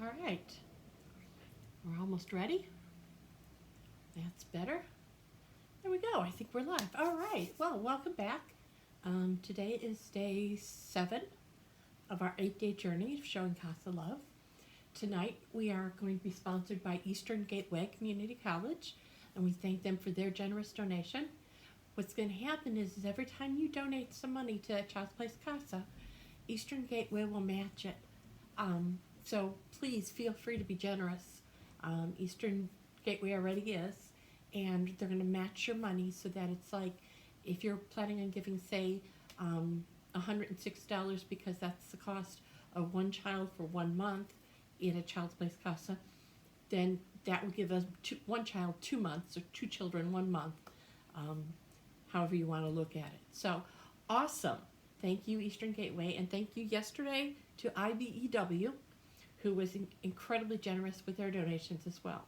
All right, we're almost ready. That's better. There we go. I think we're live. All right. Well, welcome back. Today is day 7 of our 8-day journey of showing CASA love. Tonight we are going to be sponsored by Eastern Gateway Community College, and we thank them for their generous donation. What's going to happen is every time you donate some money to Child's Place CASA, Eastern Gateway will match it. So please feel free to be generous. Eastern Gateway already is, and they're going to match your money so that it's like if you're planning on giving, say, $106 because that's the cost of one child for 1 month in a Child's Place CASA, then that would give us one child 2 months, or 2 children 1 month, however you want to look at it. So awesome. Thank you, Eastern Gateway, and thank you yesterday to IBEW, who was incredibly generous with their donations as well.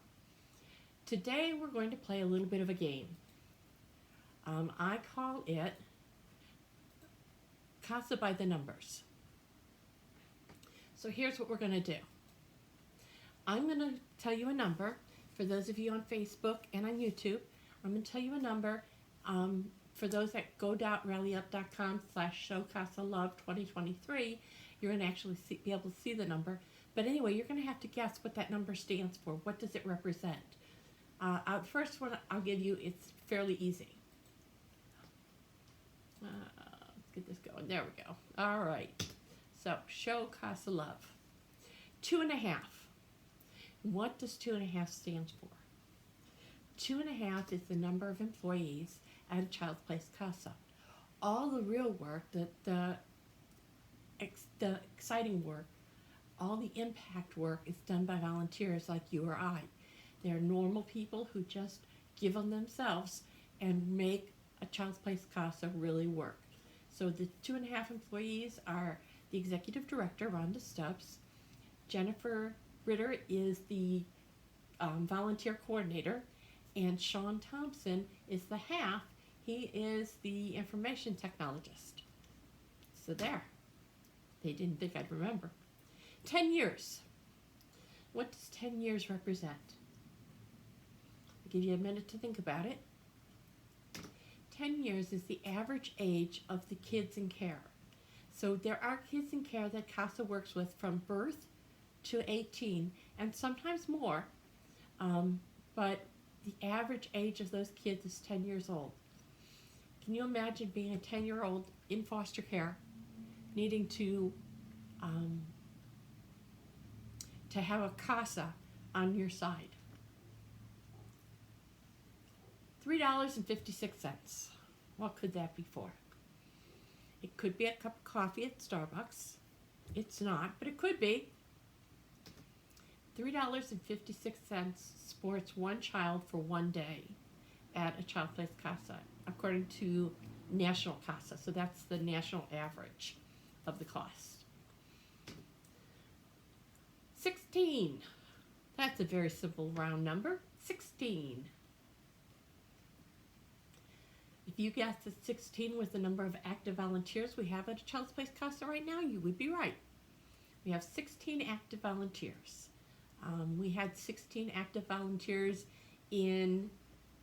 Today we're going to play a little bit of a game. I call it CASA by the numbers. So here's what we're going to do. I'm going to tell you a number. For those of you on Facebook and on YouTube, I'm going to tell you a number. For those at go.rallyup.com/showcasalove2023, you're going to actually be able to see the number. But anyway, you're going to have to guess what that number stands for. What does it represent? First one I'll give you, it's fairly easy. Let's get this going. There we go. All right. So, show CASA love. 2.5. What does 2.5 stand for? 2.5 is the number of employees at a Child's Place CASA. All the real work, the exciting work, all the impact work is done by volunteers like you or I. They're normal people who just give on themselves and make a Child's Place CASA really work. So the 2.5 employees are the executive director, Rhonda Stubbs. Jennifer Ritter is the volunteer coordinator, and Sean Thompson is the half. He is the information technologist. So there. They didn't think I'd remember. 10 years. What does 10 years represent? I'll give you a minute to think about it. 10 years is the average age of the kids in care. So there are kids in care that CASA works with from birth to 18, and sometimes more. But the average age of those kids is 10 years old. Can you imagine being a 10-year-old in foster care, needing to have a CASA on your side? $3.56. What could that be for? It could be a cup of coffee at Starbucks. It's not, but it could be. $3.56 supports one child for 1 day at a Child's Place CASA, according to National CASA. So that's the national average of the cost. 16. That's a very simple round number. 16. If you guessed that 16 was the number of active volunteers we have at a Child's Place CASA right now, you would be right. We have 16 active volunteers. We had 16 active volunteers in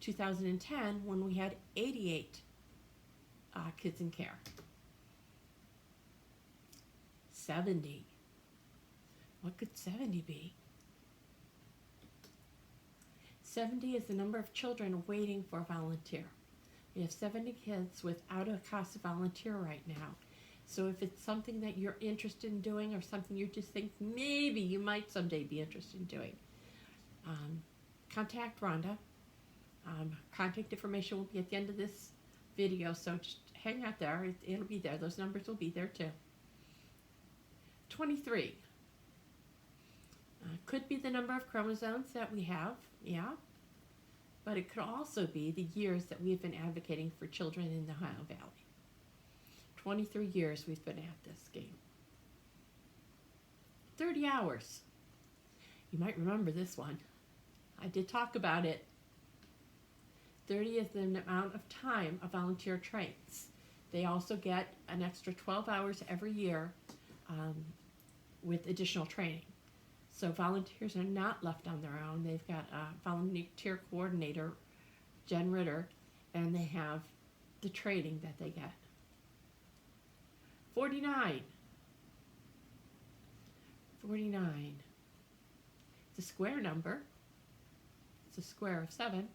2010 when we had 88 kids in care. 70. What could 70 be? 70 is the number of children waiting for a volunteer. We have 70 kids without a CASA volunteer right now. So if it's something that you're interested in doing, or something you just think maybe you might someday be interested in doing, contact Rhonda. Contact information will be at the end of this video, so just hang out there. It'll be there. Those numbers will be there too. 23. Could be the number of chromosomes that we have, yeah. But it could also be the years that we've been advocating for children in the Ohio Valley. 23 years we've been at this game. 30 hours. You might remember this one. I did talk about it. 30 is the amount of time a volunteer trains. They also get an extra 12 hours every year with additional training. So volunteers are not left on their own. They've got a volunteer coordinator, Jen Ritter, and they have the training that they get. 49. 49. It's a square number. It's a square of 7.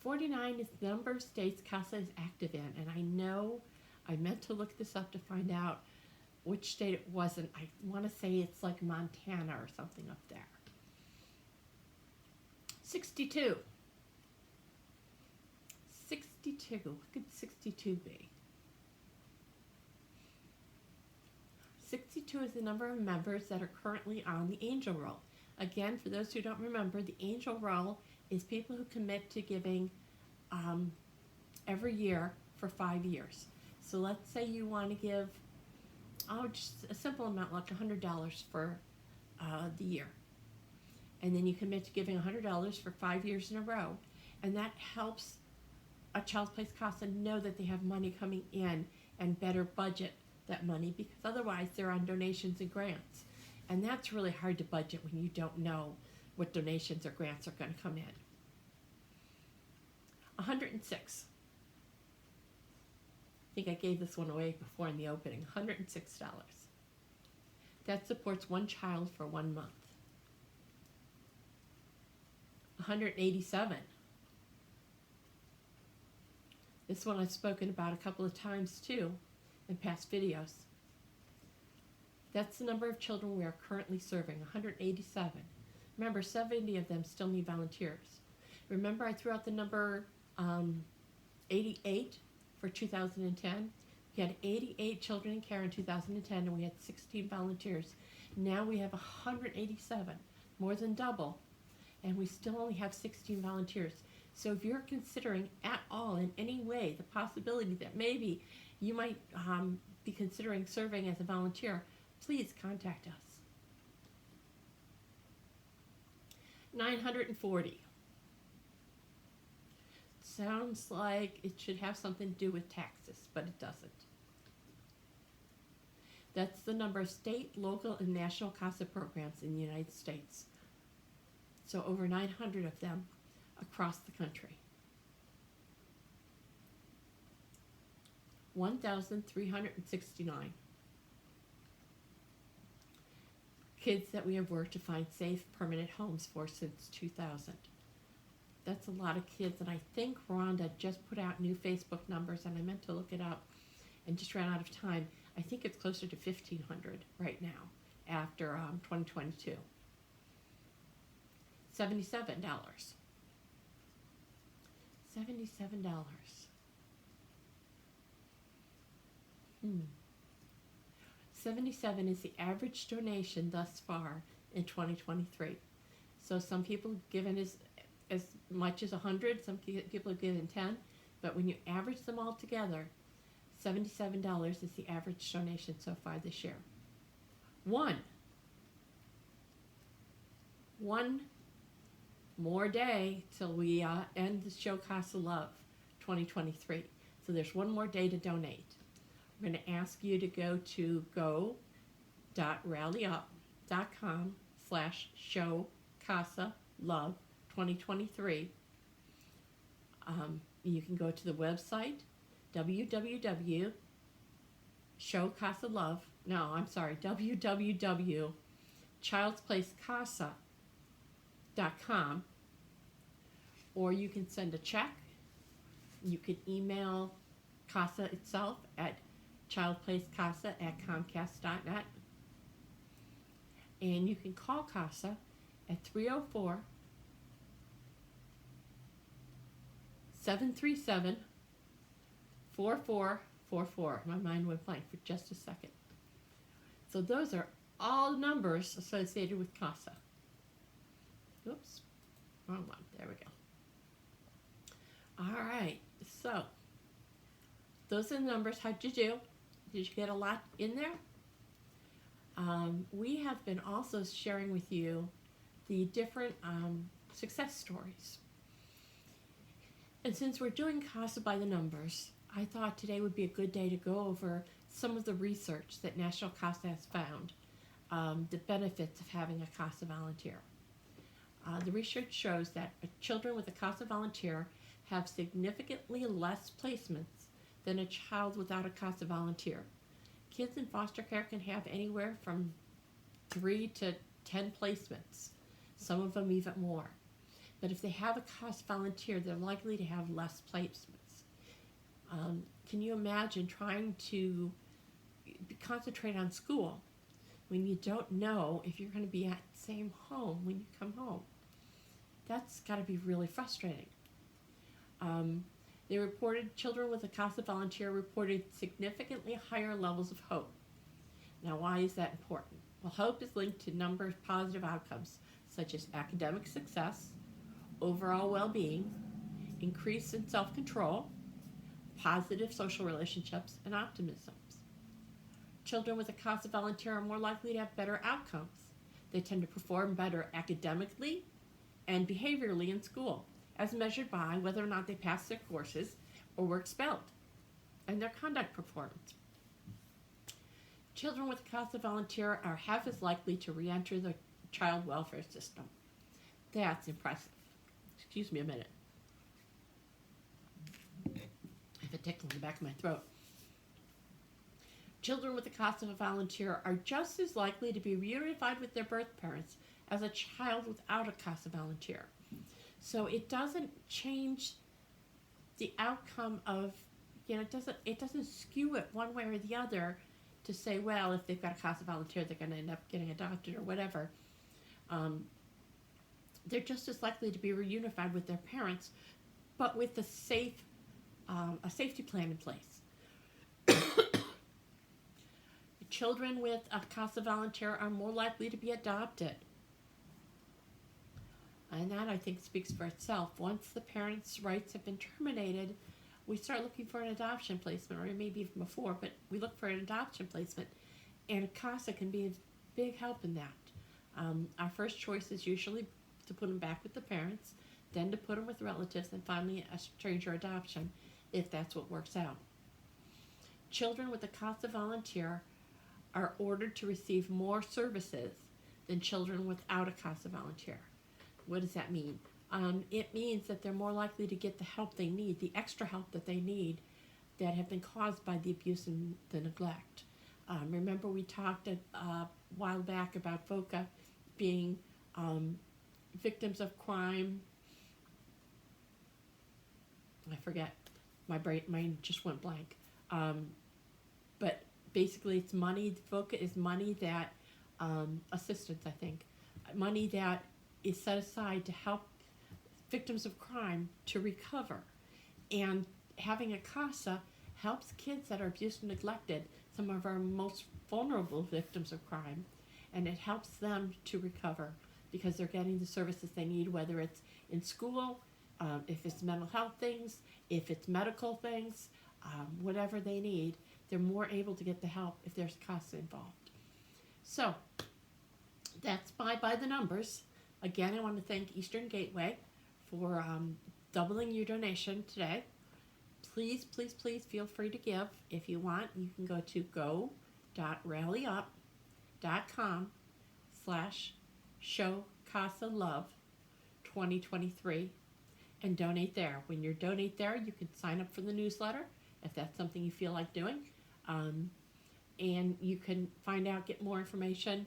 49 is the number of states CASA is active in, and I know I meant to look this up to find out which state it wasn't. I want to say it's like Montana or something up there. 62. 62. What could 62 be? 62 is the number of members that are currently on the angel roll. Again, for those who don't remember, the angel roll is people who commit to giving every year for 5 years. So let's say you want to give just a simple amount like $100 for the year. And then you commit to giving $100 for 5 years in a row. And that helps a Child's Place CASA know that they have money coming in and better budget that money, because otherwise they're on donations and grants. And that's really hard to budget when you don't know what donations or grants are going to come in. 106. I think I gave this one away before in the opening. $106. That supports one child for 1 month. 187. This one I've spoken about a couple of times too in past videos. That's the number of children we are currently serving, 187. Remember, 70 of them still need volunteers. Remember I threw out the number 88 for 2010? We had 88 children in care in 2010 and we had 16 volunteers. Now we have 187, more than double, and we still only have 16 volunteers. So if you're considering at all in any way the possibility that maybe you might be considering serving as a volunteer, please contact us. 940. Sounds like it should have something to do with taxes, but it doesn't. That's the number of state, local, and national CASA programs in the United States. So over 900 of them across the country. 1,369. Kids that we have worked to find safe, permanent homes for since 2000. That's a lot of kids, and I think Rhonda just put out new Facebook numbers, and I meant to look it up and just ran out of time. I think it's closer to 1,500 right now after 2022. $77. $77. 77 is the average donation thus far in 2023. So some people have given as much as 100, some people have given 10, but when you average them all together, $77 is the average donation so far this year. One more day till we end the show CASA Love 2023. So there's one more day to donate. We're going to ask you to go to go.rallyup.com/show CASA Love 2023. You can go to the website www.childsplacecasa.com, or you can send a check. You can email CASA itself at childplacecasa@comcast.net, and you can call CASA at 304-737-4444. My mind went blank for just a second. So those are all numbers associated with CASA. Oops, wrong one. There we go. All right, so those are the numbers. How'd you do? Did you get a lot in there? We have been also sharing with you the different success stories. And since we're doing CASA by the numbers, I thought today would be a good day to go over some of the research that National CASA has found the benefits of having a CASA volunteer. The research shows that children with a CASA volunteer have significantly less placements than a child without a CASA volunteer. Kids in foster care can have anywhere from 3 to 10 placements, some of them even more. But if they have a CASA volunteer, they're likely to have less placements. Can you imagine trying to concentrate on school when you don't know if you're going to be at the same home when you come home? That's got to be really frustrating. They reported children with a CASA volunteer reported significantly higher levels of hope. Now, why is that important? Well, hope is linked to a number of positive outcomes, such as academic success, overall well-being, increase in self-control, positive social relationships, and optimism. Children with a CASA volunteer are more likely to have better outcomes. They tend to perform better academically and behaviorally in school, as measured by whether or not they pass their courses or were expelled, and their conduct performance. Children with a CASA volunteer are half as likely to re-enter the child welfare system. That's impressive. Excuse me a minute. I have a tickle in the back of my throat. Children with a CASA volunteer are just as likely to be reunified with their birth parents as a child without a CASA volunteer. So it doesn't change the outcome of, it doesn't skew it one way or the other to say, well, if they've got a CASA volunteer, they're going to end up getting adopted or whatever. They're just as likely to be reunified with their parents, but with a safety plan in place. Children with a CASA volunteer are more likely to be adopted. And that, I think, speaks for itself. Once the parents' rights have been terminated, we start looking for an adoption placement, or maybe even before, but we look for an adoption placement. And CASA can be a big help in that. Our first choice is usually to put them back with the parents, then to put them with relatives, and finally a stranger adoption, if that's what works out. Children with a CASA volunteer are ordered to receive more services than children without a CASA volunteer. What does that mean? It means that they're more likely to get the help they need, the extra help that they need that have been caused by the abuse and the neglect. Remember we talked a while back about FOCA being victims of crime. I forget. My brain just went blank. But basically it's money. FOCA is money that, assistance, I think, money that is set aside to help victims of crime to recover. And having a CASA helps kids that are abused and neglected, some of our most vulnerable victims of crime, and it helps them to recover because they're getting the services they need, whether it's in school, if it's mental health things, if it's medical things, whatever they need, they're more able to get the help if there's CASA involved. So that's by the numbers. Again, I want to thank Eastern Gateway for doubling your donation today. Please, please, please feel free to give. If you want, you can go to go.rallyup.com/showcasalove2023 and donate there. When you donate there, you can sign up for the newsletter if that's something you feel like doing. And you can get more information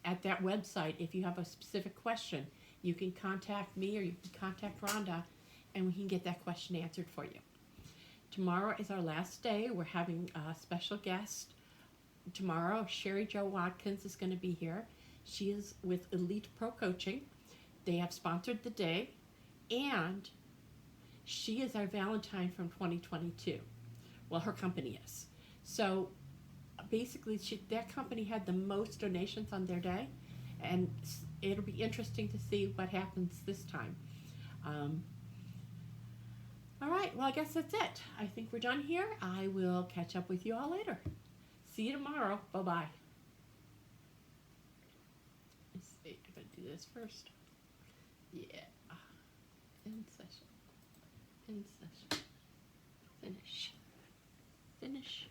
at that website. If you have a specific question, you can contact me or you can contact Rhonda and we can get that question answered for you. Tomorrow is our last day. We're having a special guest tomorrow. Sherry Jo Watkins is going to be here. She is with Elite Pro Coaching. They have sponsored the day, and she is our Valentine from 2022. Well, her company is. So basically, that company had the most donations on their day, and it'll be interesting to see what happens this time. All right, well, I guess that's it. I think we're done here. I will catch up with you all later. See you tomorrow. Bye-bye. Let's see if I do this first. Yeah. End session. End session. Finish. Finish.